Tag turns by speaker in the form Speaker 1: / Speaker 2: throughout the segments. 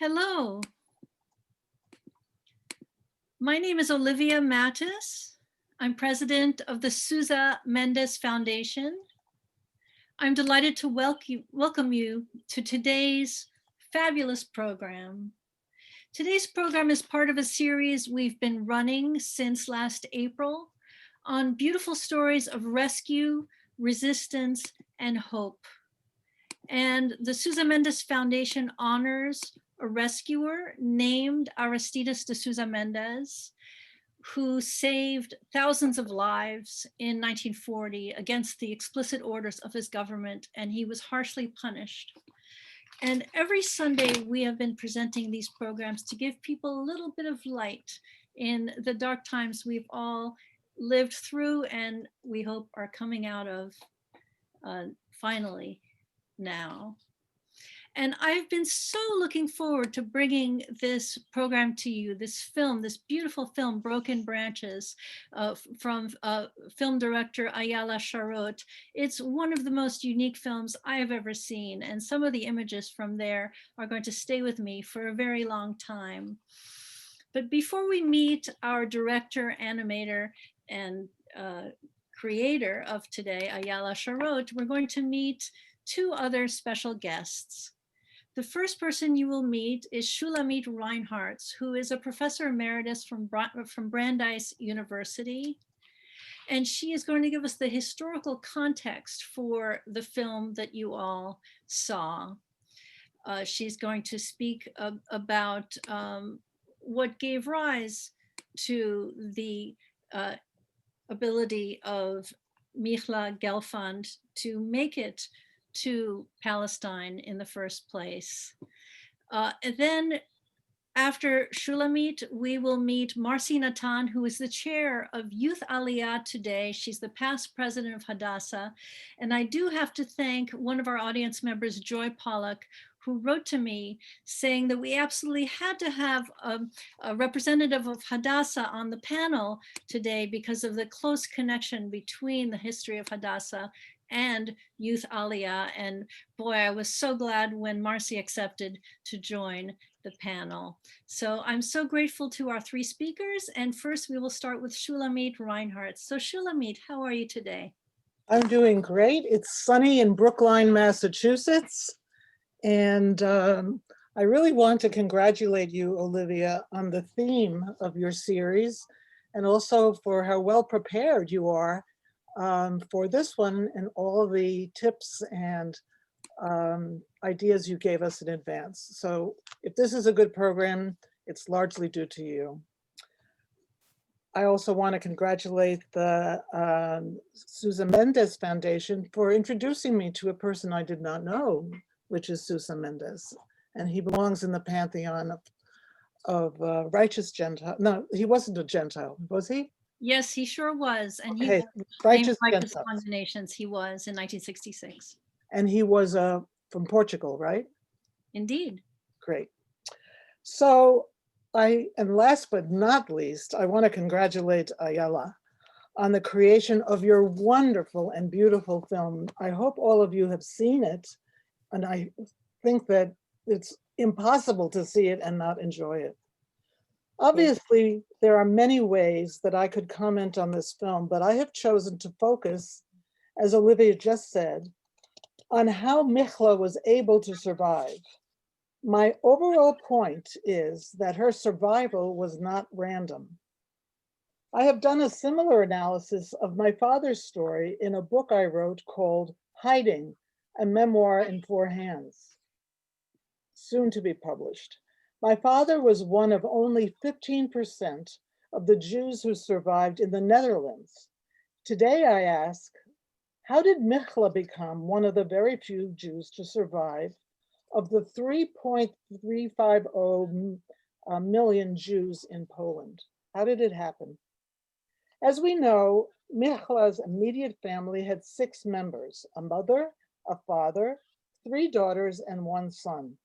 Speaker 1: Hello, my name is Olivia Mattis. I'm president of the Sousa Mendes Foundation. I'm delighted to welcome you to today's fabulous program. Today's program is part of a series we've been running since last April on beautiful stories of rescue, resistance, and hope. And the Sousa Mendes Foundation honors a rescuer named Aristides de Sousa Mendes, who saved thousands of lives in 1940 against the explicit orders of his government, and he was harshly punished. And every Sunday, we have been presenting these programs to give people a little bit of light in the dark times we've all lived through and we hope are coming out of finally now. And I've been so looking forward to bringing this program to you, this film, this beautiful film, Broken Branches, from film director Ayala Charot. It's one of the most unique films I have ever seen, and some of the images from there are going to stay with me for a very long time. But before we meet our director, animator, and creator of today, Ayala Charot, we're going to meet two other special guests. The first person you will meet is Shulamite Reinhardt, who is a professor emeritus from Brandeis University. And she is going to give us the historical context for the film that you all saw. She's going to speak about what gave rise to the ability of Michla Gelfand to make it to Palestine in the first place. And then after Shulamite, we will meet Marcy Natan, who is the chair of Youth Aliyah today. She's the past president of Hadassah. And I do have to thank one of our audience members, Joy Pollack, who wrote to me saying that we absolutely had to have a representative of Hadassah on the panel today because of the close connection between the history of Hadassah and Youth Aliyah. And boy, I was so glad when Marcy accepted to join the panel. So I'm so grateful to our three speakers. And first we will start with Shulamite Reinhardt. So Shulamite, how are you today?
Speaker 2: I'm doing great. It's sunny in Brookline, Massachusetts. And I really want to congratulate you, Olivia, on the theme of your series and also for how well prepared you are for this one and all the tips and ideas you gave us in advance. So if this is a good program, it's largely due to you. I also want to congratulate the Sousa Mendes Foundation for introducing me to a person I did not know, which is Sousa Mendes. And he belongs in the pantheon of righteous Gentile. No, he wasn't a Gentile, was he?
Speaker 1: Yes, he sure was. And
Speaker 2: okay,
Speaker 1: he
Speaker 2: righteous
Speaker 1: condemnations he was in 1966.
Speaker 2: And he was from Portugal, right?
Speaker 1: Indeed.
Speaker 2: Great. So and last but not least, I want to congratulate Ayala on the creation of your wonderful and beautiful film. I hope all of you have seen it. And I think that it's impossible to see it and not enjoy it. Obviously, there are many ways that I could comment on this film, but I have chosen to focus, as Olivia just said, on how Michla was able to survive. My overall point is that her survival was not random. I have done a similar analysis of my father's story in a book I wrote called Hiding, a Memoir in 4 Hands, soon to be published. My father was one of only 15% of the Jews who survived in the Netherlands. Today I ask, how did Michla become one of the very few Jews to survive of the 3.350 million Jews in Poland? How did it happen? As we know, Michla's immediate family had 6 members, a mother, a father, 3 daughters, and 1 son,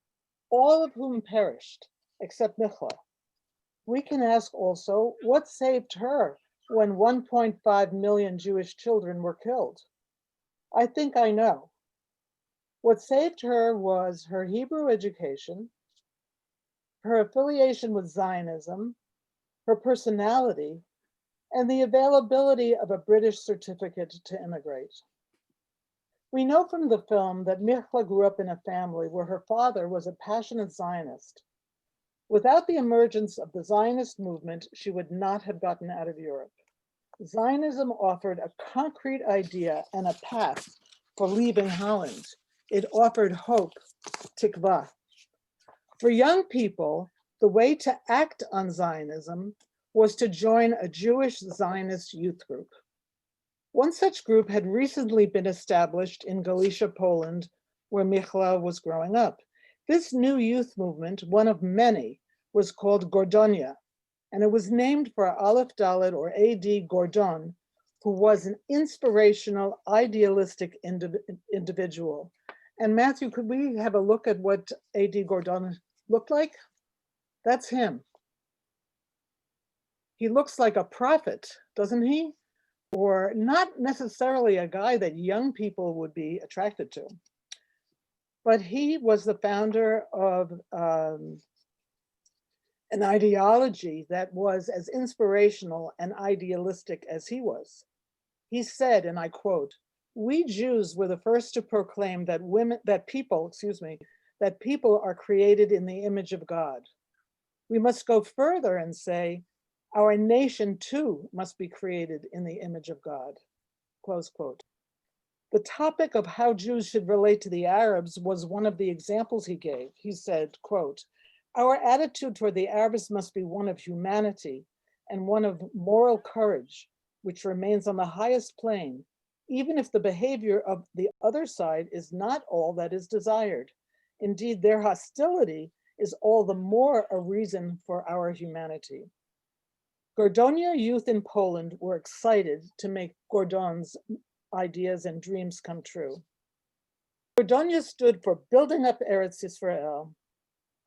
Speaker 2: all of whom perished, except Michla. We can ask also, what saved her when 1.5 million Jewish children were killed? I think I know. What saved her was her Hebrew education, her affiliation with Zionism, her personality, and the availability of a British certificate to immigrate. We know from the film that Michla grew up in a family where her father was a passionate Zionist. Without the emergence of the Zionist movement, she would not have gotten out of Europe. Zionism offered a concrete idea and a path for leaving Holland. It offered hope, tikva. For young people, the way to act on Zionism was to join a Jewish Zionist youth group. One such group had recently been established in Galicia, Poland, where Michla was growing up. This new youth movement, one of many, was called Gordonia, and it was named for Aleph Dalet or A.D. Gordon, who was an inspirational, idealistic individual. And Matthew, could we have a look at what A.D. Gordon looked like? That's him. He looks like a prophet, doesn't he? Or not necessarily a guy that young people would be attracted to. But he was the founder of an ideology that was as inspirational and idealistic as he was. He said, and I quote, "We Jews were the first to proclaim that people are created in the image of God. We must go further and say, our nation too must be created in the image of God," close quote. The topic of how Jews should relate to the Arabs was one of the examples he gave. He said, quote, "Our attitude toward the Arabs must be one of humanity and one of moral courage, which remains on the highest plane, even if the behavior of the other side is not all that is desired. Indeed, their hostility is all the more a reason for our humanity." Gordonia youth in Poland were excited to make Gordon's ideas and dreams come true. Gordonia stood for building up Eretz Yisrael,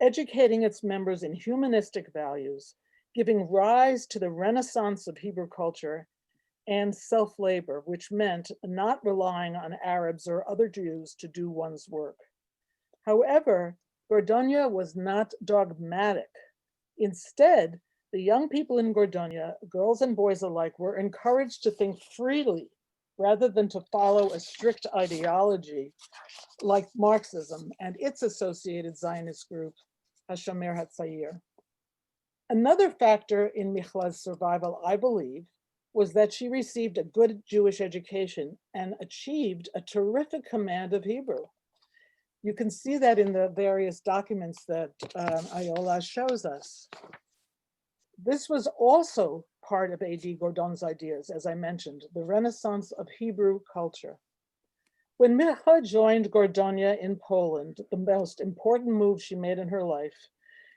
Speaker 2: educating its members in humanistic values, giving rise to the renaissance of Hebrew culture, and self-labor, which meant not relying on Arabs or other Jews to do one's work. However, Gordonia was not dogmatic. Instead, the young people in Gordonia, girls and boys alike, were encouraged to think freely rather than to follow a strict ideology like Marxism and its associated Zionist group, Hashomer Hatzair. Another factor in Michla's survival, I believe, was that she received a good Jewish education and achieved a terrific command of Hebrew. You can see that in the various documents that Ayola shows us. This was also part of A.D. Gordon's ideas, as I mentioned, the renaissance of Hebrew culture. When Michla joined Gordonia in Poland, the most important move she made in her life,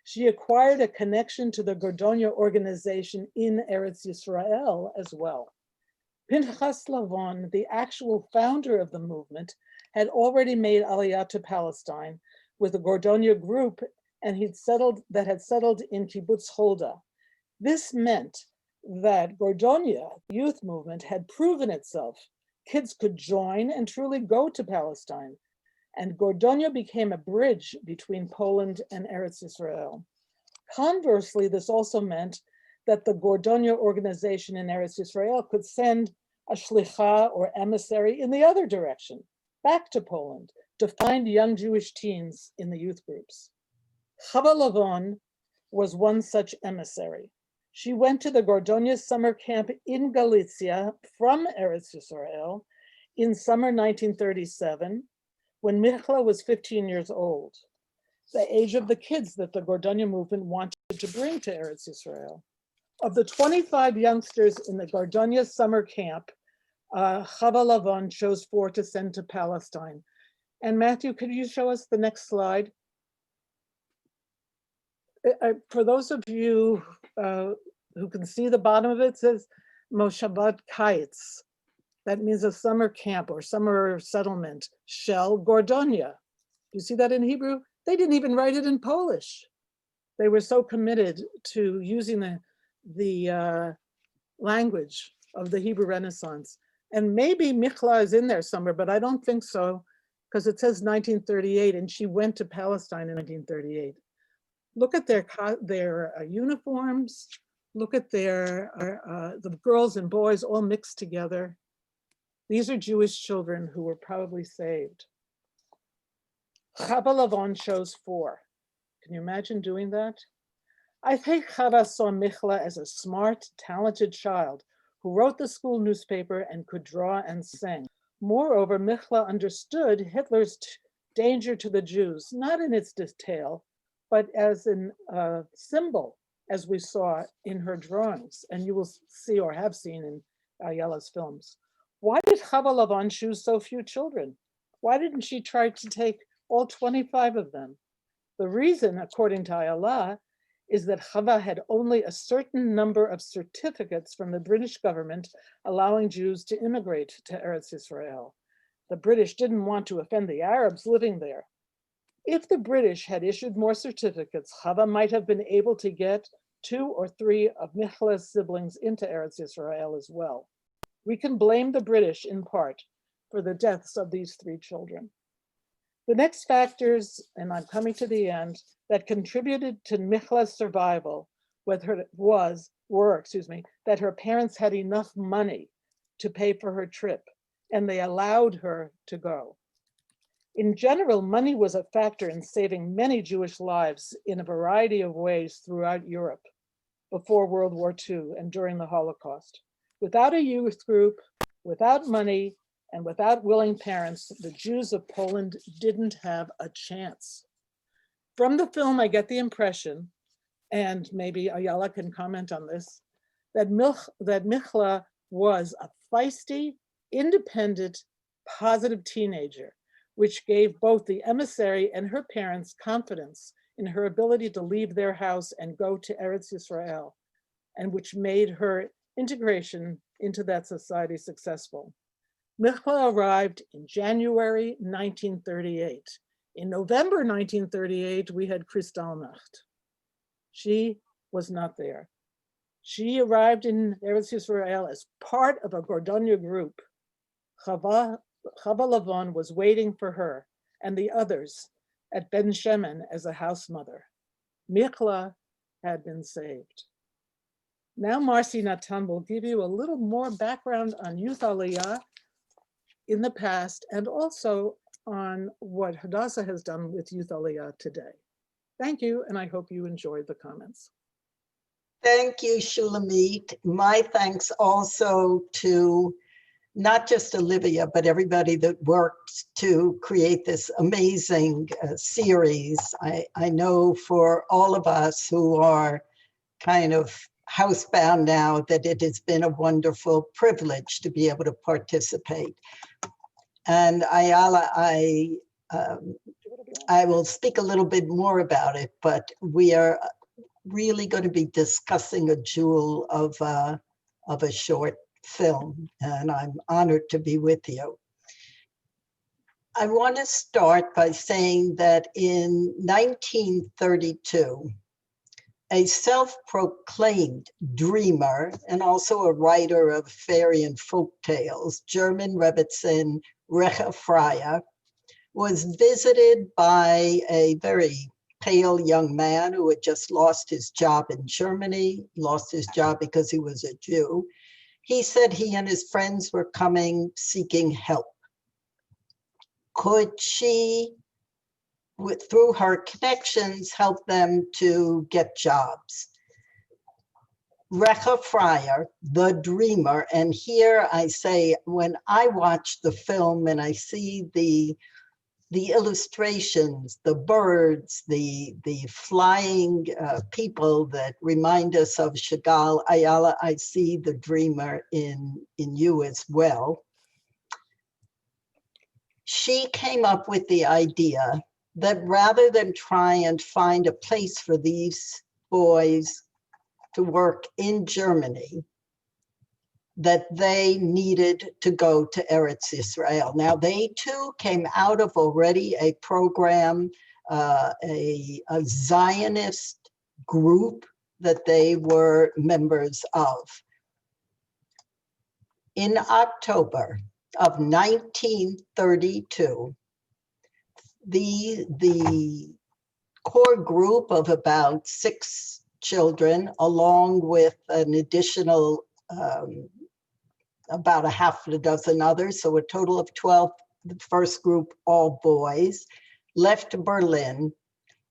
Speaker 2: she acquired a connection to the Gordonia organization in Eretz Yisrael as well. Pinchas Lavon, the actual founder of the movement, had already made Aliyah to Palestine with the Gordonia group and had settled in Kibbutz Holda. This meant that Gordonia youth movement had proven itself. Kids could join and truly go to Palestine. And Gordonia became a bridge between Poland and Eretz Yisrael. Conversely, this also meant that the Gordonia organization in Eretz Yisrael could send a shlicha or emissary in the other direction, back to Poland, to find young Jewish teens in the youth groups. Khabalovan was one such emissary. She went to the Gordonia summer camp in Galicia from Eretz Yisrael in summer 1937, when Michla was 15 years old, the age of the kids that the Gordonia movement wanted to bring to Eretz Yisrael. Of the 25 youngsters in the Gordonia summer camp, Khabalovan chose 4 to send to Palestine. And Matthew, could you show us the next slide? For those of you who can see the bottom of it, it says Moshavat Kites. That means a summer camp or summer settlement, Shel Gordonia. You see that in Hebrew? They didn't even write it in Polish. They were so committed to using the language of the Hebrew Renaissance. And maybe Michla is in there somewhere, but I don't think so, because it says 1938, and she went to Palestine in 1938. Look at their uniforms. Look at the girls and boys all mixed together. These are Jewish children who were probably saved. Khabalovan shows 4. Can you imagine doing that? I think Chava saw Michla as a smart, talented child who wrote the school newspaper and could draw and sing. Moreover, Michla understood Hitler's danger to the Jews, not in its detail, but as a symbol, as we saw in her drawings, and you will see or have seen in Ayala's films. Why did Khabalovan choose so few children? Why didn't she try to take all 25 of them? The reason, according to Ayala, is that Chava had only a certain number of certificates from the British government allowing Jews to immigrate to Eretz Israel. The British didn't want to offend the Arabs living there. If the British had issued more certificates, Chava might have been able to get 2 or 3 of Michla's siblings into Eretz Israel as well. We can blame the British in part for the deaths of these 3 children. The next factors, and I'm coming to the end, that contributed to Michla's survival were that her parents had enough money to pay for her trip, and they allowed her to go. In general, money was a factor in saving many Jewish lives in a variety of ways throughout Europe before World War II and during the Holocaust. Without a youth group, without money, and without willing parents, the Jews of Poland didn't have a chance. From the film, I get the impression, and maybe Ayala can comment on this, that Michla was a feisty, independent, positive teenager, which gave both the emissary and her parents confidence in her ability to leave their house and go to Eretz Yisrael, and which made her integration into that society successful. Michla arrived in January 1938. In November 1938, we had Kristallnacht. She was not there. She arrived in Eretz Yisrael as part of a Gordonia group. Khabalovan was waiting for her and the others at Ben Shemen as a house mother. Michla had been saved. Now Marcy Natan will give you a little more background on Youth Aliyah in the past and also on what Hadassah has done with Youth Aliyah today. Thank you, and I hope you enjoyed the comments.
Speaker 3: Thank you, Shulamite. My thanks also to not just Olivia, but everybody that worked to create this amazing series. I know for all of us who are kind of housebound now that it has been a wonderful privilege to be able to participate. And Ayala, I will speak a little bit more about it, but we are really going to be discussing a jewel of a short film, and I'm honored to be with you. I want to start by saying that in 1932, a self-proclaimed dreamer and also a writer of fairy and folk tales, German Rebbitzin Recha Freya, was visited by a very pale young man who had just lost his job in Germany, lost his job because he was a Jew. He said he and his friends were coming seeking help. Could she, through her connections, help them to get jobs? Recha Freya, the dreamer, and here I say, when I watch the film and I see the illustrations, the birds, the flying people that remind us of Chagall, Ayala, I see the dreamer in you as well. She came up with the idea that rather than try and find a place for these boys to work in Germany, that they needed to go to Eretz Israel. Now, they too came out of already a program, a Zionist group that they were members of. In October of 1932, the core group of about 6 children, along with an additional about a half a dozen others, so a total of 12, the first group, all boys, left Berlin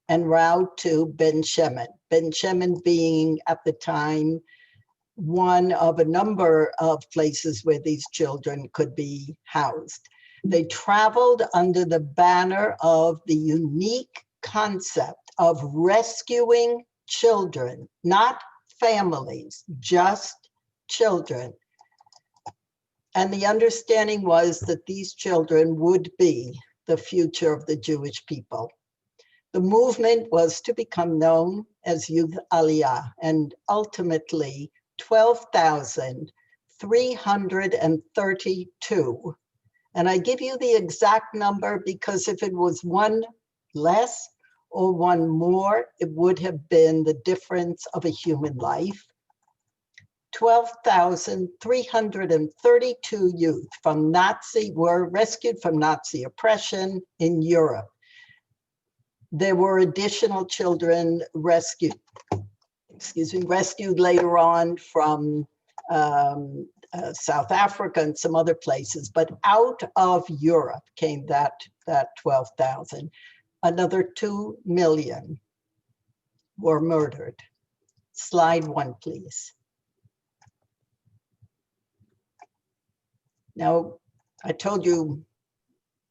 Speaker 3: en route to Ben Shemen. Ben Shemen being at the time one of a number of places where these children could be housed. They traveled under the banner of the unique concept of rescuing children, not families, just children. And the understanding was that these children would be the future of the Jewish people. The movement was to become known as Youth Aliyah, and ultimately 12,332. And I give you the exact number because if it was one less or one more, it would have been the difference of a human life. 12,332 youth were rescued from Nazi oppression in Europe. There were additional children rescued later on from South Africa and some other places, but out of Europe came that 12,000. Another 2 million were murdered. Slide 1, please. Now, I told you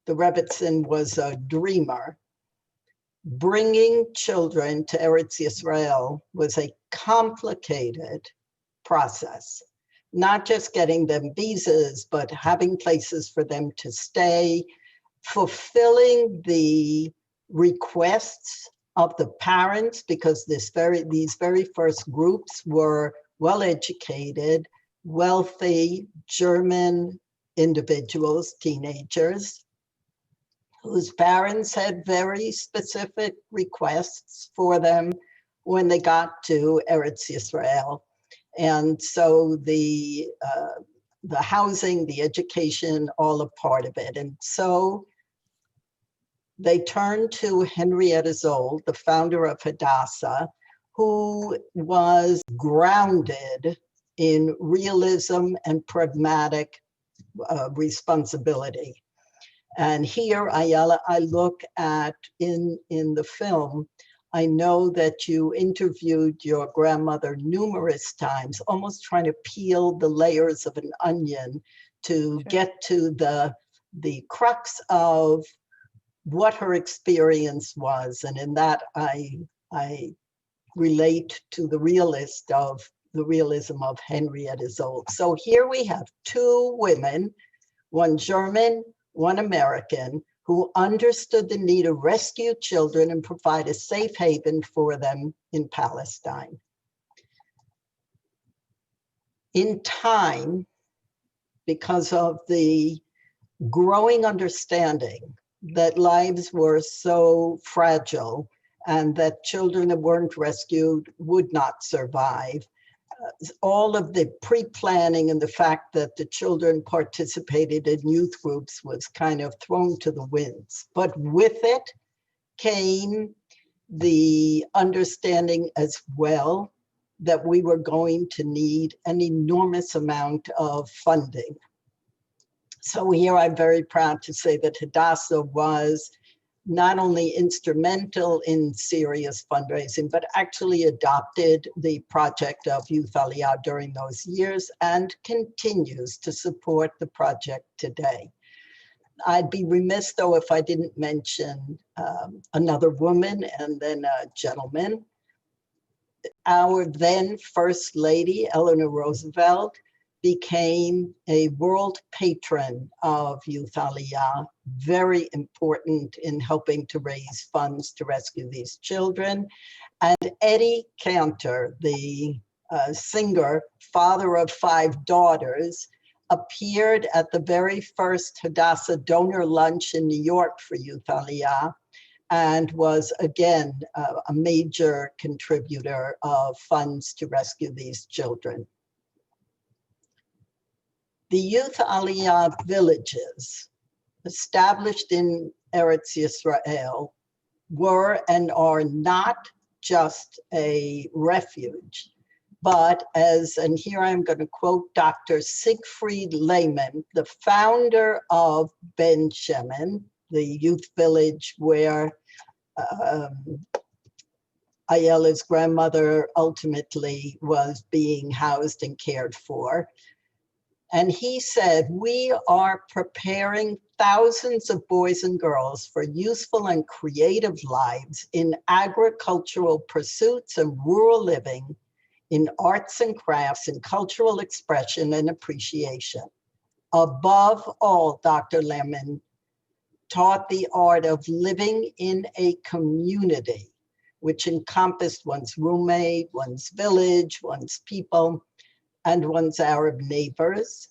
Speaker 3: the Rebbetzin was a dreamer. Bringing children to Eretz Yisrael was a complicated process. Not just getting them visas, but having places for them to stay, fulfilling the requests of the parents, because these very first groups were well-educated, wealthy German individuals, teenagers, whose parents had very specific requests for them when they got to Eretz Yisrael. And so the housing, the education, all a part of it. And so they turned to Henrietta Szzold, the founder of Hadassah, who was grounded in realism and pragmatic responsibility. And here, Ayala, I look at in the film, I know that you interviewed your grandmother numerous times, almost trying to peel the layers of an onion to get to the crux of what her experience was. And in that, I relate to the realism of Henrietta Szzold. So here we have 2 women, one German, one American, who understood the need to rescue children and provide a safe haven for them in Palestine. In time, because of the growing understanding that lives were so fragile and that children that weren't rescued would not survive, all of the pre-planning and the fact that the children participated in youth groups was kind of thrown to the winds. But with it came the understanding as well that we were going to need an enormous amount of funding. So here I'm very proud to say that Hadassah was not only instrumental in serious fundraising, but actually adopted the project of Youth Aliyah during those years and continues to support the project today. I'd be remiss, though, if I didn't mention another woman and then a gentleman. Our then First Lady, Eleanor Roosevelt, became a world patron of Youth Aliyah, very important in helping to raise funds to rescue these children. And Eddie Cantor, the singer, father of 5 daughters, appeared at the very first Hadassah donor lunch in New York for Youth Aliyah, and was again a major contributor of funds to rescue these children. The Youth Aliyah villages established in Eretz Yisrael were and are not just a refuge, but and here I'm going to quote Dr. Siegfried Lehmann, the founder of Ben Shemen, the youth village where Ayala's grandmother ultimately was being housed and cared for. And he said, "We are preparing thousands of boys and girls for useful and creative lives in agricultural pursuits and rural living, in arts and crafts, in cultural expression and appreciation. Above all," Dr. Lehmann taught the art of living in a community, which encompassed one's roommate, one's village, one's people, and one's Arab neighbors,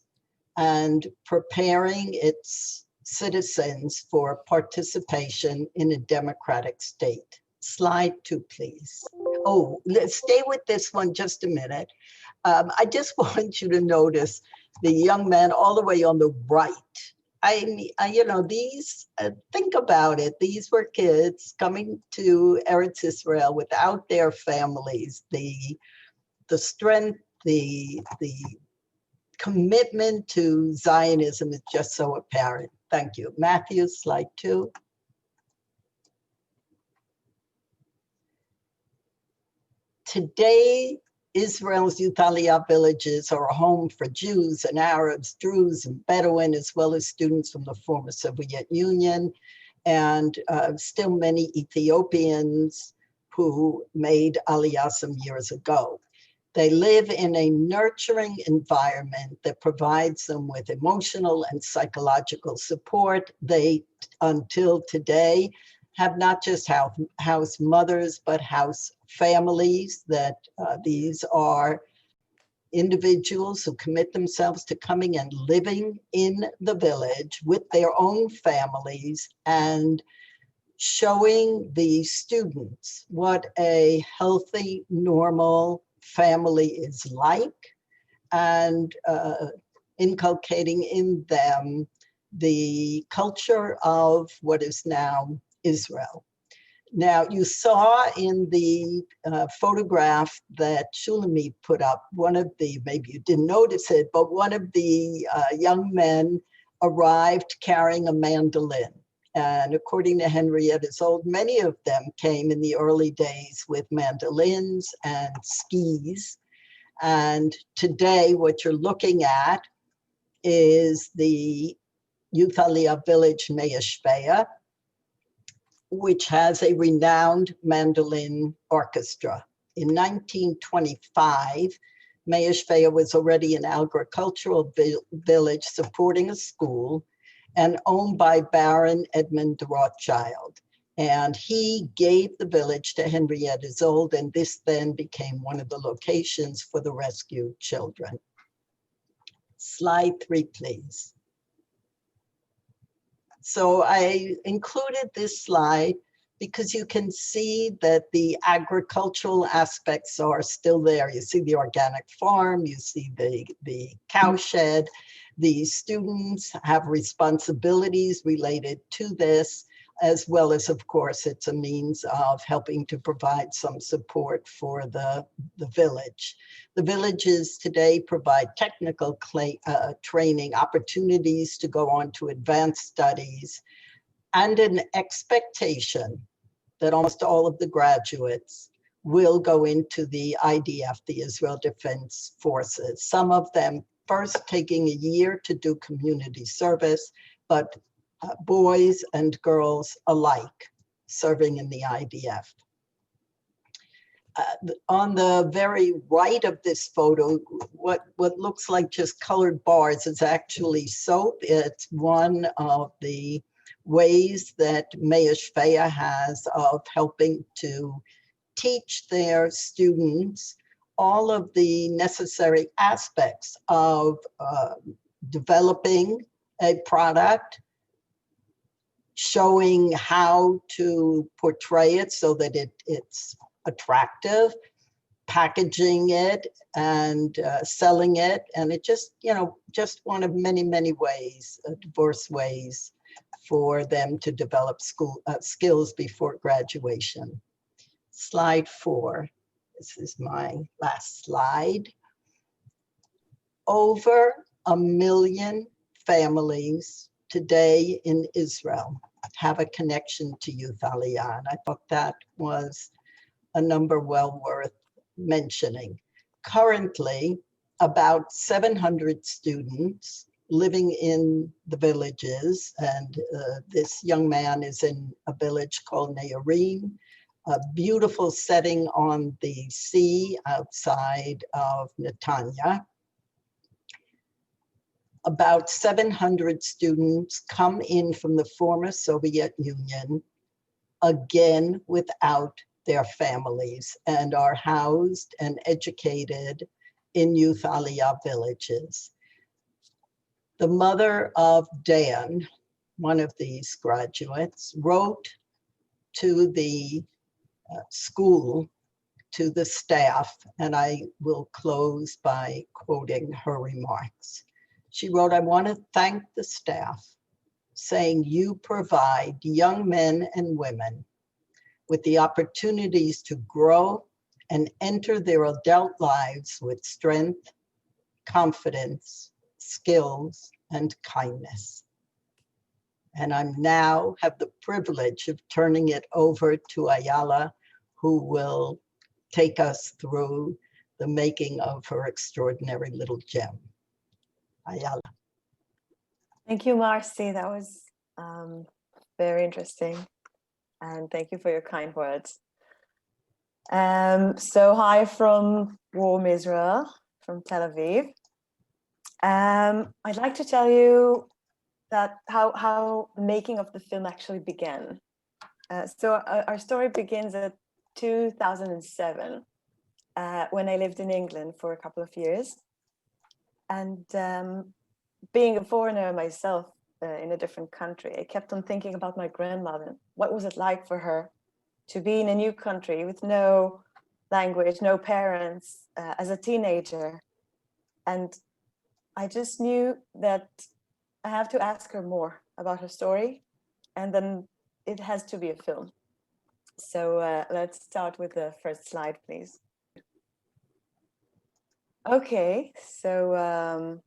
Speaker 3: and preparing its citizens for participation in a democratic state. Slide 2, please. Oh, let's stay with this one just a minute. I just want you to notice the young man all the way on the right. You know, these, think about it. These were kids coming to Eretz Israel without their families. The strength, the commitment to Zionism is just so apparent. Thank you. Matthew, slide 2. Today, Israel's Youth Aliyah villages are a home for Jews and Arabs, Druze and Bedouin, as well as students from the former Soviet Union, and still many Ethiopians who made Aliyah some years ago. They live in a nurturing environment that provides them with emotional and psychological support. They, until today, have not just house mothers, but house families, that these are individuals who commit themselves to coming and living in the village with their own families and showing the students what a healthy, normal family is like, and inculcating in them the culture of what is now Israel. Now, you saw in the photograph that Shulamite put up, one of the, maybe you didn't notice it, but one of the young men arrived carrying a mandolin. And according to Henrietta Szzold, many of them came in the early days with mandolins and skis. And today, what you're looking at is the Youth Aliyah village, Mea Shpeya, which has a renowned mandolin orchestra. In 1925, Mea Shpeya was already an agricultural village supporting a school and owned by Baron Edmund de Rothschild. And he gave the village to Henrietta Szzold, and this then became one of the locations for the rescued children. Slide 3, please. So I included this slide because you can see that the agricultural aspects are still there. You see the organic farm, you see the cow shed. The students have responsibilities related to this, as well as, of course, it's a means of helping to provide some support for the village. The villages today provide technical training, opportunities to go on to advanced studies, and an expectation that almost all of the graduates will go into the IDF, the Israel Defense Forces. Some of them first taking a year to do community service, but boys and girls alike serving in the IDF. On the very right of this photo, what looks like just colored bars is actually soap. It's one of the ways that Mea Shpeya has of helping to teach their students all of the necessary aspects of developing a product, showing how to portray it so that it's attractive, packaging it and selling it. And it just, just one of many, many ways, diverse ways for them to develop skills before graduation. Slide 4. This is my last slide. Over 1 million families today in Israel have a connection to Youth Aliyah, and I thought that was a number well worth mentioning. Currently, about 700 students living in the villages, and this young man is in a village called Ne'arim, a beautiful setting on the sea outside of Netanya. About 700 students come in from the former Soviet Union, again without their families, and are housed and educated in Youth Aliyah villages. The mother of Dan, one of these graduates, wrote to the school, to the staff, and I will close by quoting her remarks. She wrote, "I want to thank the staff, saying you provide young men and women with the opportunities to grow and enter their adult lives with strength, confidence, skills, and kindness." And I now have the privilege of turning it over to Ayala, who will take us through the making of her extraordinary little gem. Ayala.
Speaker 4: Thank you, Marcy. That was very interesting. And thank you for your kind words. So hi from warm Israel, from Tel Aviv. I'd like to tell you that how the making of the film actually began. So our story begins at 2007, when I lived in England for a couple of years. And being a foreigner myself in a different country, I kept on thinking about my grandmother. What was it like for her to be in a new country with no language, no parents, as a teenager? And I just knew that I have to ask her more about her story, and then it has to be a film. So let's start with the first slide, please. Okay, so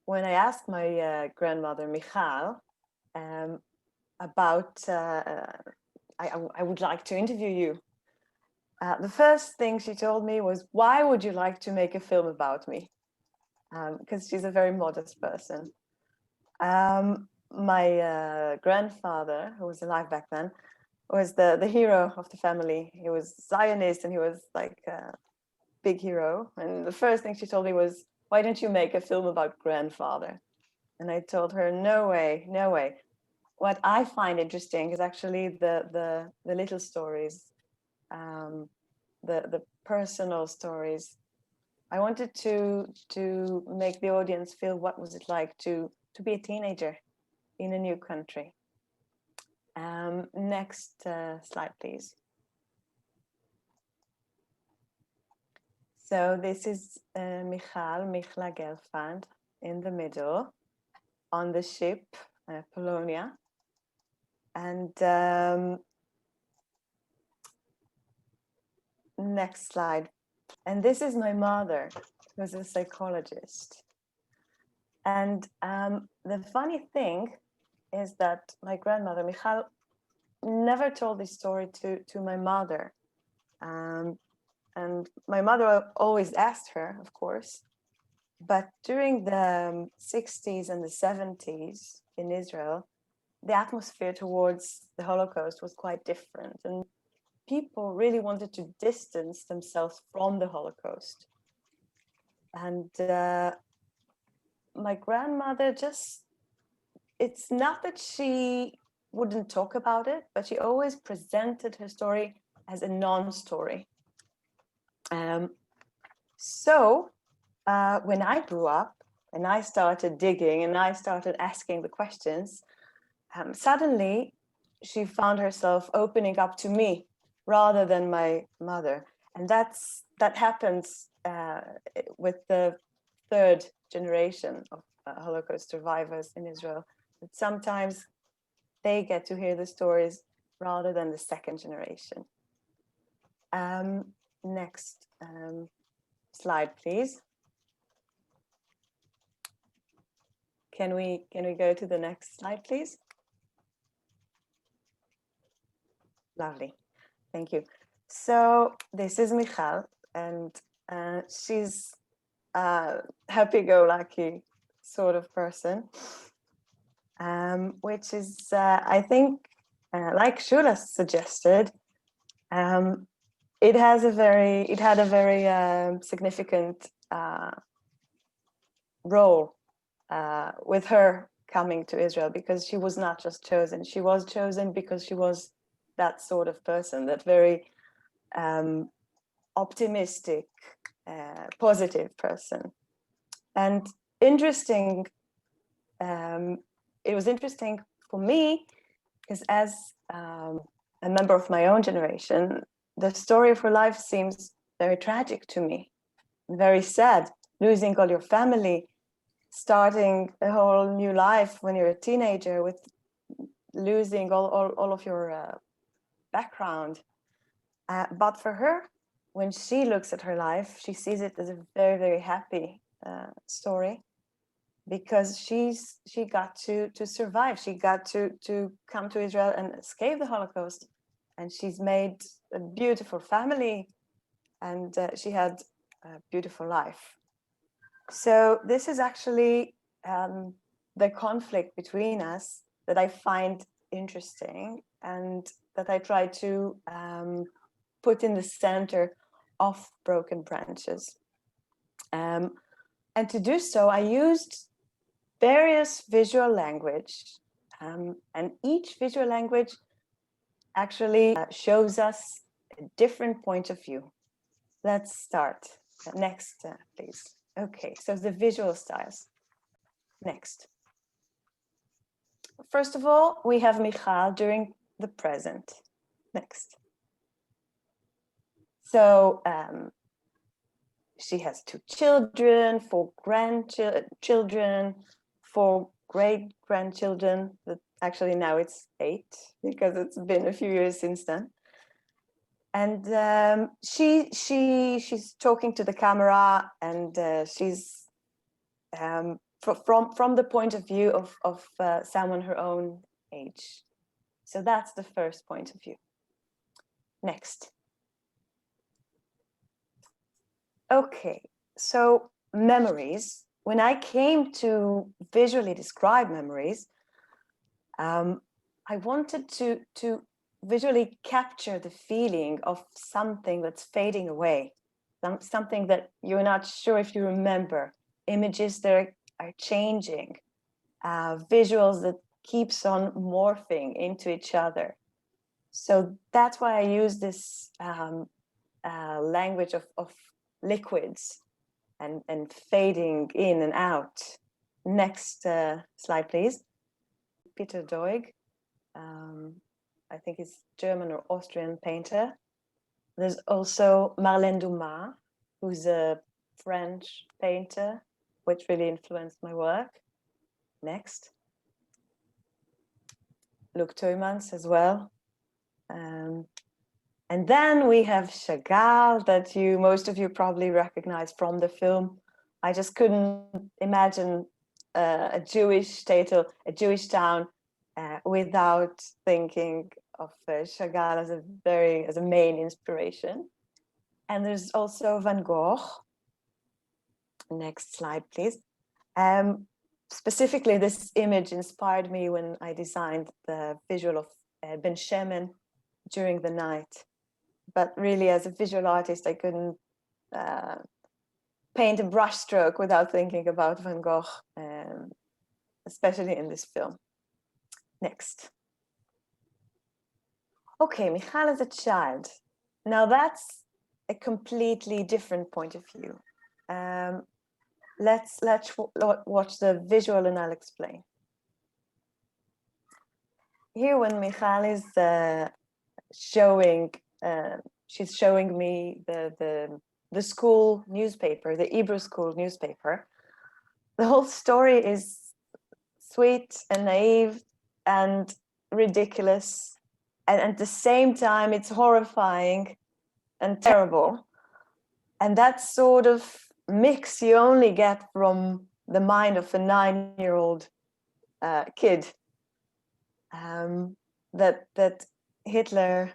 Speaker 4: when I asked my grandmother, Michal, about, I would like to interview you, the first thing she told me was, why would you like to make a film about me? Because she's a very modest person. My grandfather, who was alive back then, was the hero of the family. He was Zionist, and he was like a big hero. And the first thing she told me was, why don't you make a film about grandfather? And I told her, no way, no way. What I find interesting is actually the little stories, the personal stories. I wanted to make the audience feel what was it like to be a teenager in a new country. Next slide, please. So this is Michla Gelfand in the middle on the ship, Polonia. And next slide. And this is my mother, who's a psychologist. And the funny thing is that my grandmother, Michal, never told this story to my mother. And my mother always asked her, of course. But during the 60s and the 70s in Israel, the atmosphere towards the Holocaust was quite different. And people really wanted to distance themselves from the Holocaust. And my grandmother just, it's not that she wouldn't talk about it, but she always presented her story as a non-story. So when I grew up and I started digging and I started asking the questions, suddenly she found herself opening up to me rather than my mother. And that happens with the third generation of Holocaust survivors in Israel. That sometimes they get to hear the stories rather than the second generation. Next slide, please. Can we go to the next slide, please? Lovely, thank you. So this is Michal, and she's a happy-go-lucky sort of person, which is, I think, like Shula suggested, it had a very significant role with her coming to Israel, because she was not just chosen. She was chosen because she was that sort of person, that very optimistic, positive person. And interesting, it was interesting for me because as a member of my own generation, the story of her life seems very tragic to me, very sad, losing all your family, starting a whole new life when you're a teenager with losing all of your background. But for her, when she looks at her life, she sees it as a very, very happy story, because she got to survive. She got to come to Israel and escape the Holocaust, and she's made a beautiful family, and she had a beautiful life. So this is actually the conflict between us that I find interesting, and that I try to put in the center of Broken Branches. And to do so, I used various visual language, and each visual language actually shows us a different point of view. Let's start. Next, please. Okay, so the visual styles. Next. First of all, we have Michal during the present. Next. So she has 2 children, 4 grandchildren, 4 great-grandchildren. Actually, now it's 8 because it's been a few years since then. And she's talking to the camera, and she's from the point of view of someone her own age. So that's the first point of view. Next. Okay, so memories. When I came to visually describe memories, I wanted to visually capture the feeling of something that's fading away, something that you're not sure if you remember, images that are changing, visuals that keeps on morphing into each other. So that's why I use this language of liquids and fading in and out. Next slide, please. Peter Doig, I think he's German or Austrian painter. There's also Marlène Dumas, who's a French painter, which really influenced my work. Next. Luc Tuymans as well. And then we have Chagall, that most of you probably recognize from the film. I just couldn't imagine a Jewish state or a Jewish town without thinking of Chagall as a main inspiration. And there's also Van Gogh. Next slide, please. Specifically, this image inspired me when I designed the visual of Ben Shemen during the night. But really, as a visual artist, I couldn't paint a brushstroke without thinking about Van Gogh, especially in this film. Next. Okay, Michal as a child. Now that's a completely different point of view. Let's watch the visual and I'll explain. Here, when Michal is she's showing me the school newspaper, the Hebrew school newspaper. The whole story is sweet and naive and ridiculous, and at the same time it's horrifying and terrible. And that sort of mix you only get from the mind of a 9-year-old kid. That Hitler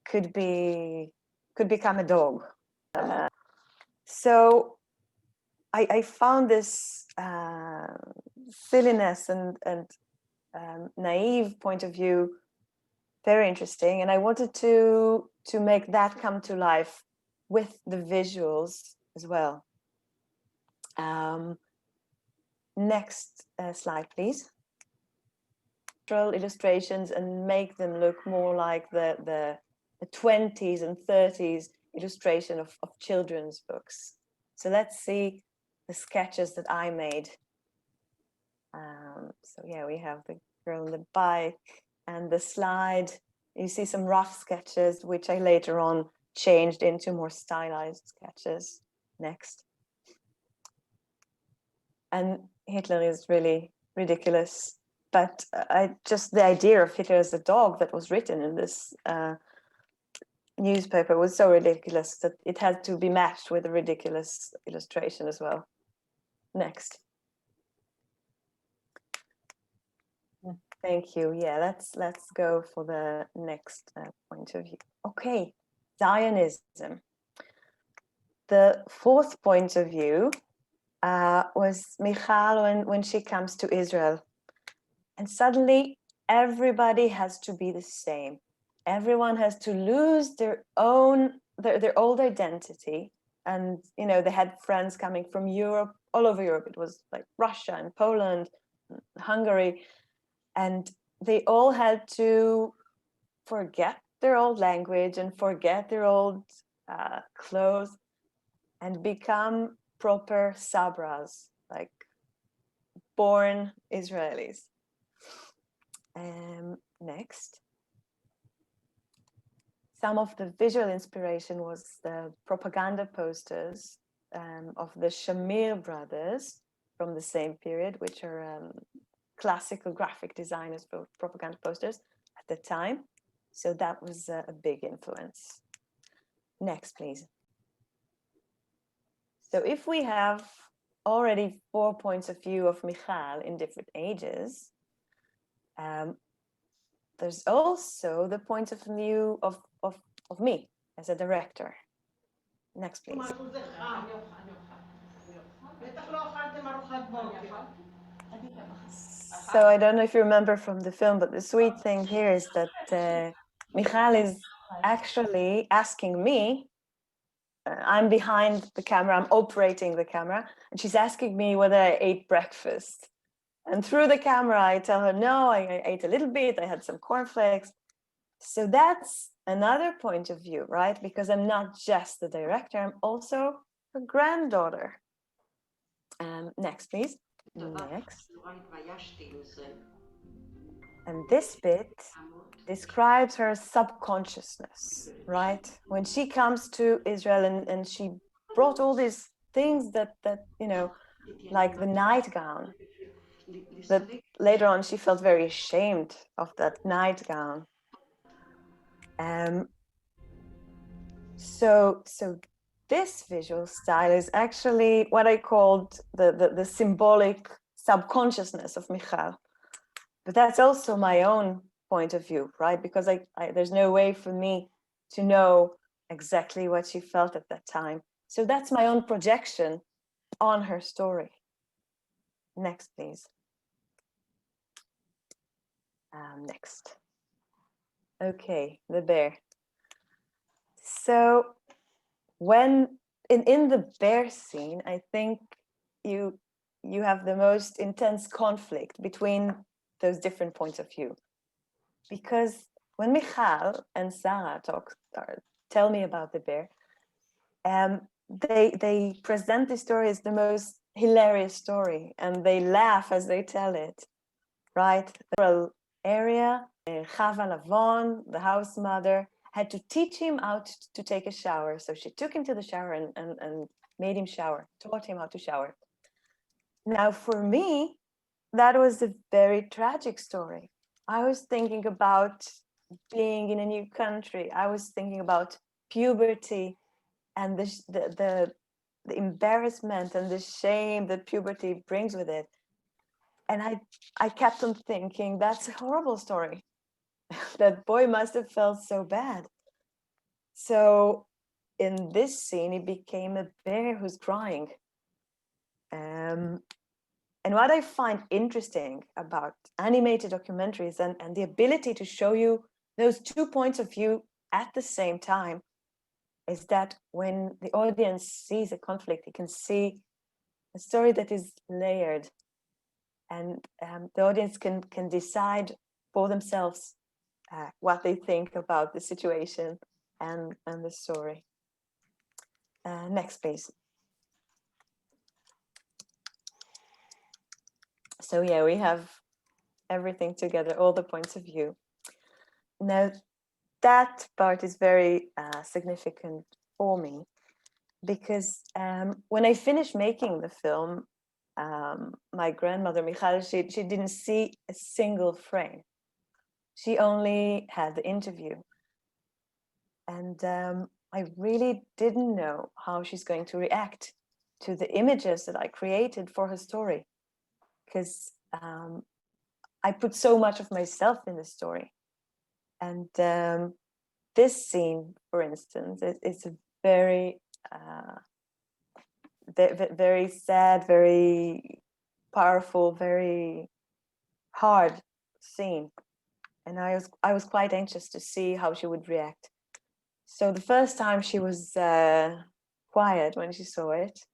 Speaker 4: could become a dog. So I found this silliness and naive point of view very interesting, and I wanted to make that come to life with the visuals as well. Next slide, please. Illustrations and make them look more like the 20s and 30s illustration of children's books. So let's see the sketches that I made. So yeah, we have the girl on the bike and the slide. You see some rough sketches, which I later on changed into more stylized sketches. Next. And Hitler is really ridiculous, but just the idea of Hitler as a dog that was written in this newspaper was so ridiculous that it had to be matched with a ridiculous illustration as well. Next. Thank you. Yeah, let's go for the next point of view. Okay, Zionism. The fourth point of view was Michal when she comes to Israel, and suddenly everybody has to be the same. Everyone has to lose their old identity, and you know they had friends coming from Europe, all over Europe. It was like Russia and Poland, Hungary. And they all had to forget their old language and forget their old clothes and become proper sabras, like born Israelis. Next. Some of the visual inspiration was the propaganda posters of the Shamir brothers from the same period, which are classical graphic designers for propaganda posters at the time. So that was a big influence. Next, please. So if we have already 4 points of view of Michal in different ages, there's also the point of view of me as a director. Next, please. So I don't know if you remember from the film, but the sweet thing here is that Michal is actually asking me, I'm behind the camera, I'm operating the camera, and she's asking me whether I ate breakfast. And through the camera, I tell her, no, I ate a little bit, I had some cornflakes. So that's another point of view, right? Because I'm not just the director, I'm also her granddaughter. Next, please. Next. And this bit describes her subconsciousness, right? When she comes to Israel and she brought all these things that you know, like the nightgown, that later on she felt very ashamed of that nightgown. So this visual style is actually what I called the symbolic subconsciousness of Michal. But that's also my own point of view, right? Because there's no way for me to know exactly what she felt at that time. So that's my own projection on her story. Next, please. Next. Okay, the bear. So when in the bear scene, I think you have the most intense conflict between those different points of view. Because when Michal and Sarah tell me about the bear, they present the story as the most hilarious story, and they laugh as they tell it, right? The rural area, Khabalovan, the house mother, had to teach him how to take a shower. So she took him to the shower and made him shower, taught him how to shower. Now for me, that was a very tragic story. I was thinking about being in a new country. I was thinking about puberty and the embarrassment and the shame that puberty brings with it. And I kept on thinking, that's a horrible story. That boy must have felt so bad. So in this scene, he became a bear who's crying. And what I find interesting about animated documentaries and the ability to show you those 2 points of view at the same time is that when the audience sees a conflict, you can see a story that is layered, and the audience can decide for themselves what they think about the situation and the story. Next, please. So yeah, we have everything together, all the points of view. Now, that part is very significant for me because when I finished making the film, my grandmother, Michal, she didn't see a single frame. She only had the interview. And I really didn't know how she's going to react to the images that I created for her story, because I put so much of myself in the story. And this scene, for instance, it's a very, very sad, very powerful, very hard scene. And I was quite anxious to see how she would react. So the first time she was quiet when she saw it.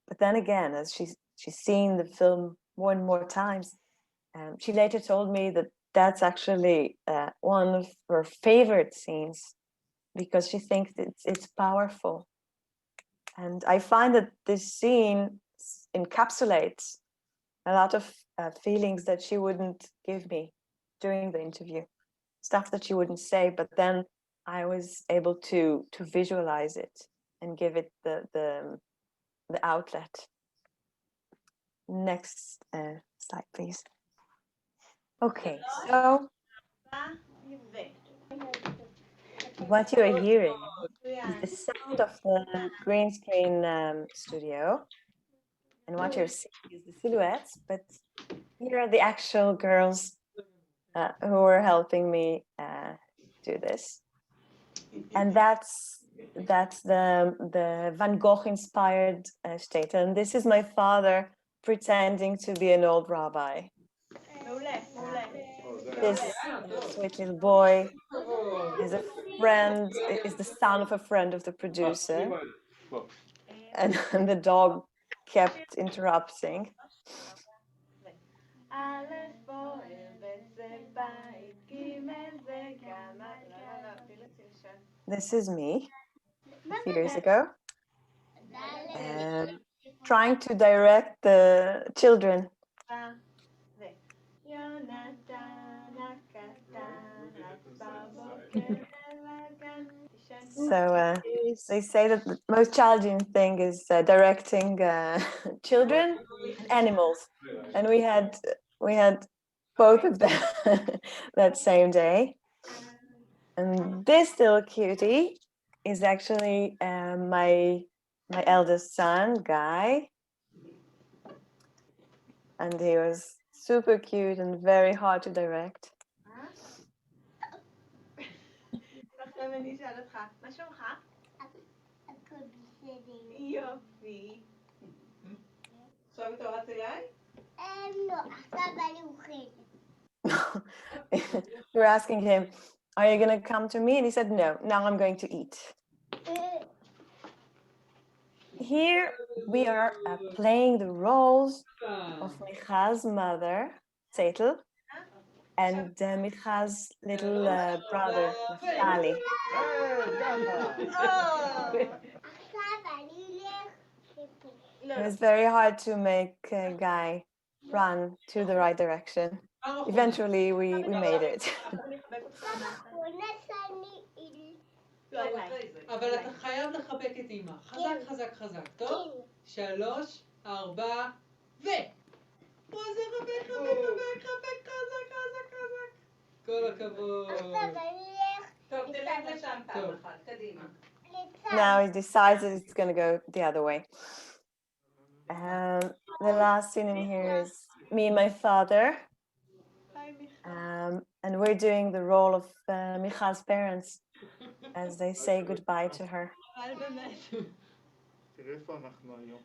Speaker 4: But then again, as she's seen the film more and more times, she later told me that that's actually one of her favorite scenes because she thinks it's powerful. And I find that this scene encapsulates a lot of feelings that she wouldn't give me during the interview, stuff that she wouldn't say, but then I was able to visualize it and give it the outlet. Next slide, please. Okay, so what you are hearing is the sound of the green screen studio, and what you're seeing is the silhouettes, but here are the actual girls who are helping me do this. And that's the Van Gogh inspired state. And this is my father pretending to be an old rabbi. This sweet little boy is a friend, is the son of a friend of the producer. And the dog kept interrupting. This is me a few years ago, trying to direct the children. So they say that the most challenging thing is directing children and animals, and we had both of them that same day. And this little cutie is actually my eldest son, Guy, and he was super cute and very hard to direct. We were asking him, are you going to come to me? And he said, no, now I'm going to eat. Here we are playing the roles of Michal's mother, Zettel, and Michal's little brother, Naftali. It was very hard to make Guy run to the right direction. Eventually, we made it.
Speaker 5: אבל אתה חייב לחבק את אמא. חזק, חזק, חזק. טוב? 3, 4, ו... מה זה חבק, חבק, חבק, חזק, חזק, חזק. כל הכבוד. טוב, תלך לשם פעם אחת, קדימה.
Speaker 4: Now he decides that it's going to go the other way. The last scene in here is me and my father. And we're doing the role of Michal's parents as they say goodbye to her.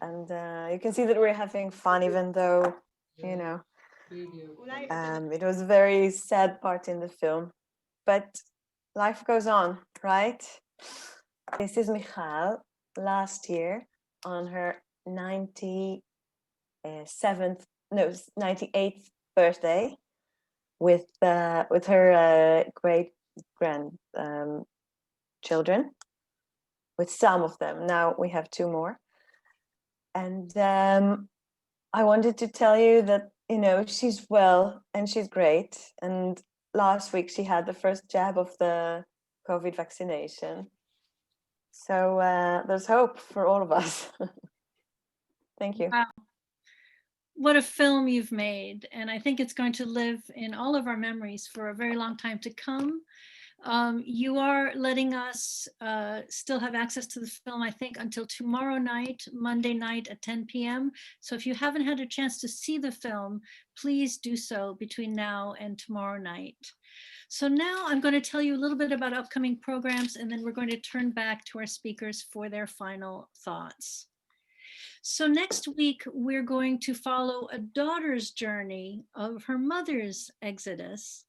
Speaker 4: And you can see that we're having fun, even though, you know, it was a very sad part in the film. But life goes on, right? This is Michal last year on her 98th birthday with her great children, with some of them. Now we have 2 more. And I wanted to tell you that, you know, she's well and she's great. And last week she had the first jab of the COVID vaccination. So there's hope for all of us. Thank you.
Speaker 1: Wow. What a film you've made. And I think it's going to live in all of our memories for a very long time to come. You are letting us still have access to the film, I think, until tomorrow night, Monday night at 10 p.m. So if you haven't had a chance to see the film, please do so between now and tomorrow night. So now I'm going to tell you a little bit about upcoming programs, and then we're going to turn back to our speakers for their final thoughts. So next week, we're going to follow a daughter's journey of her mother's exodus.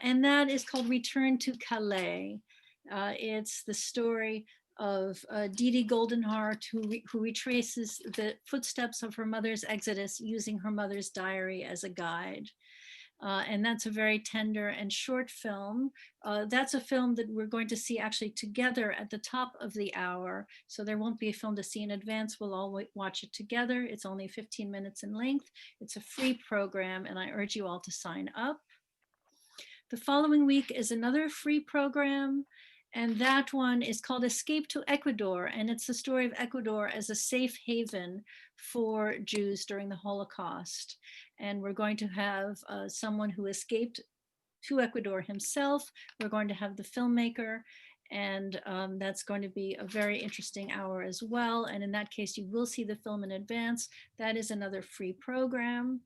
Speaker 1: And that is called Return to Calais. It's the story of Didi Goldenheart, who retraces the footsteps of her mother's exodus using her mother's diary as a guide. And that's a very tender and short film. That's a film that we're going to see actually together at the top of the hour. So there won't be a film to see in advance. We'll all watch it together. It's only 15 minutes in length. It's a free program, and I urge you all to sign up. The following week is another free program, and that one is called Escape to Ecuador, and it's the story of Ecuador as a safe haven for Jews during the Holocaust. And we're going to have someone who escaped to Ecuador himself. We're going to have the filmmaker, and that's going to be a very interesting hour as well. And in that case, you will see the film in advance. That is another free program.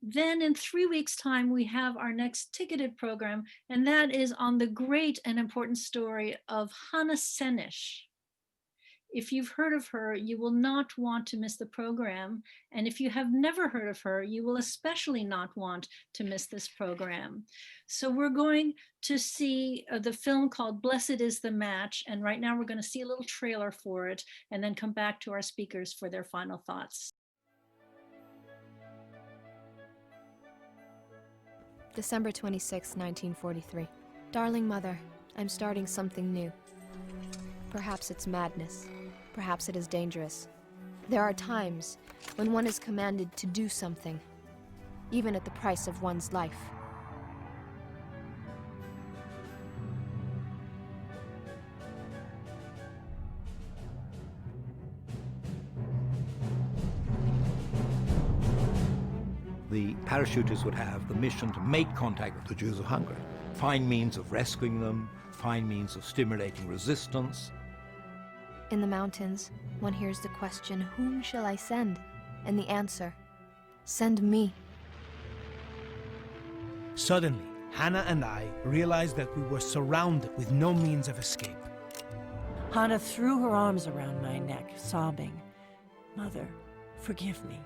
Speaker 1: Then in 3 weeks' time, we have our next ticketed program, and that is on the great and important story of Hannah Senish. If you've heard of her, you will not want to miss the program. And if you have never heard of her, you will especially not want to miss this program. So we're going to see the film called Blessed is the Match. And right now we're going to see a little trailer for it and then come back to our speakers for their final thoughts.
Speaker 6: December 26, 1943. Darling Mother, I'm starting something new. Perhaps it's madness. Perhaps it is dangerous. There are times when one is commanded to do something, even at the price of one's life.
Speaker 7: The parachutists would have the mission to make contact with the Jews of Hungary, find means of rescuing them, find means of stimulating resistance.
Speaker 6: In the mountains, one hears the question, whom shall I send? And the answer, send me.
Speaker 8: Suddenly, Hannah and I realized that we were surrounded with no means of escape.
Speaker 9: Hannah threw her arms around my neck, sobbing, "Mother, forgive me."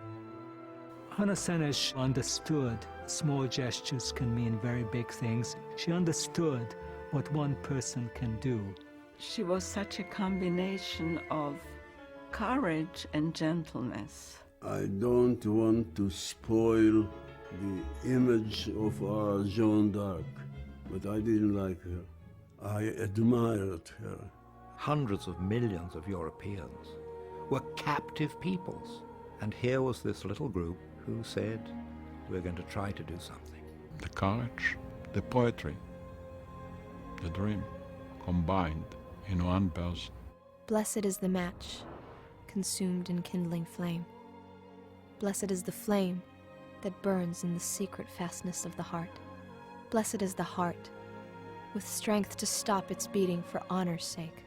Speaker 10: Hannah Senish understood small gestures can mean very big things. She understood what one person can do.
Speaker 9: She was such a combination of courage and gentleness.
Speaker 11: I don't want to spoil the image of our Joan d'Arc, but I didn't like her. I admired her.
Speaker 7: Hundreds of millions of Europeans were captive peoples. And here was this little group who said, we're going to try to do something.
Speaker 12: The courage, the poetry, the dream combined in one person.
Speaker 6: Blessed is the match, consumed in kindling flame. Blessed is the flame that burns in the secret fastness of the heart. Blessed is the heart, with strength to stop its beating for honor's sake.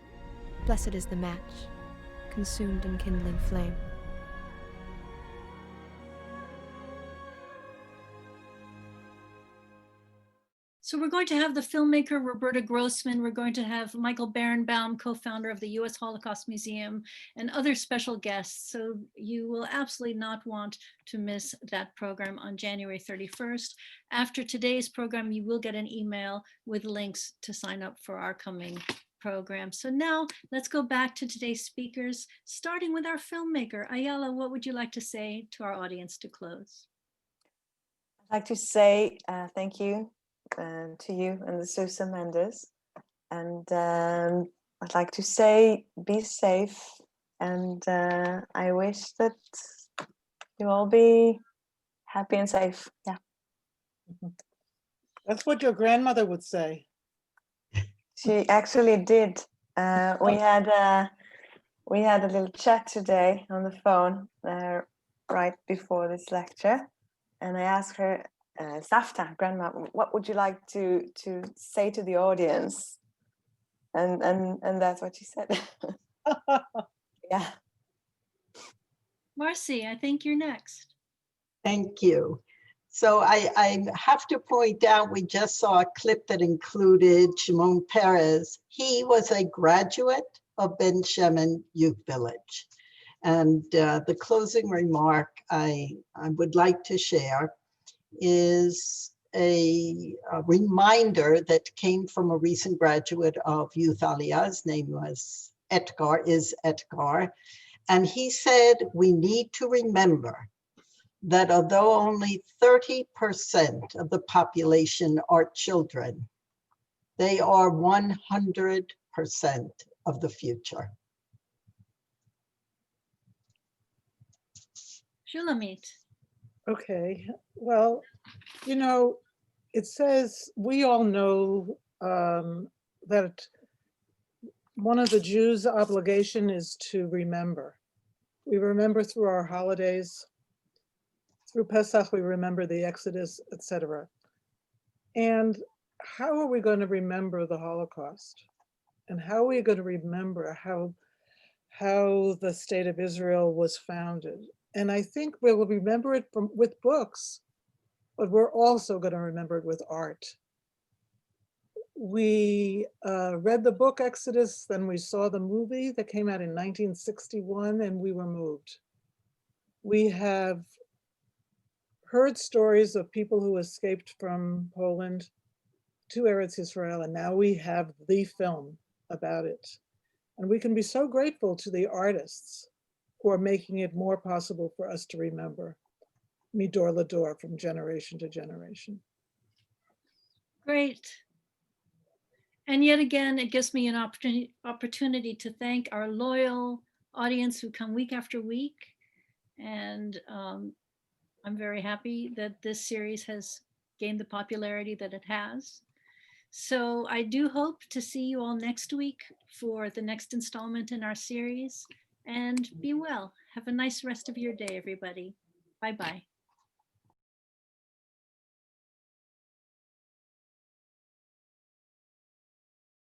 Speaker 6: Blessed is the match, consumed in kindling flame.
Speaker 1: So we're going to have the filmmaker Roberta Grossman. We're going to have Michael Berenbaum, co-founder of the U.S. Holocaust Museum, and other special guests. So you will absolutely not want to miss that program on January 31st. After today's program, you will get an email with links to sign up for our coming program. So now let's go back to today's speakers, starting with our filmmaker. Ayala, what would you like to say to our audience to close?
Speaker 4: I'd like to say thank you to you and the Sousa Mendes. And I'd like to say, be safe. And I wish that you all be happy and safe. Yeah.
Speaker 2: That's what your grandmother would say.
Speaker 4: She actually did. We had a little chat today on the phone right before this lecture. And I asked her, Safta, Grandma, what would you like to say to the audience? And that's what she said. Yeah.
Speaker 1: Marcy, I think you're next.
Speaker 3: Thank you. So I have to point out, we just saw a clip that included Shimon Peres. He was a graduate of Ben Shemen Youth Village. And the closing remark I would like to share is a reminder that came from a recent graduate of Youth Aliyah. His name was Etgar. And he said, we need to remember that although only 30% of the population are children, they are 100% of the future.
Speaker 1: Shulamite.
Speaker 2: Okay, well, you know, it says, we all know that one of the Jews' obligation is to remember. We remember through our holidays. Through Pesach, we remember the Exodus, etc. And how are we going to remember the Holocaust? And how are we going to remember how the state of Israel was founded? And I think we'll remember it with books, but we're also going to remember it with art. We read the book Exodus, then we saw the movie that came out in 1961, and we were moved. We have heard stories of people who escaped from Poland to Eretz Israel, and now we have the film about it. And we can be so grateful to the artists who are making it more possible for us to remember, midor lador, from generation to generation.
Speaker 1: Great. And yet again, it gives me an opportunity to thank our loyal audience who come week after week. And I'm very happy that this series has gained the popularity that it has. So I do hope to see you all next week for the next installment in our series. And be well. Have a nice rest of your day, everybody. Bye-bye.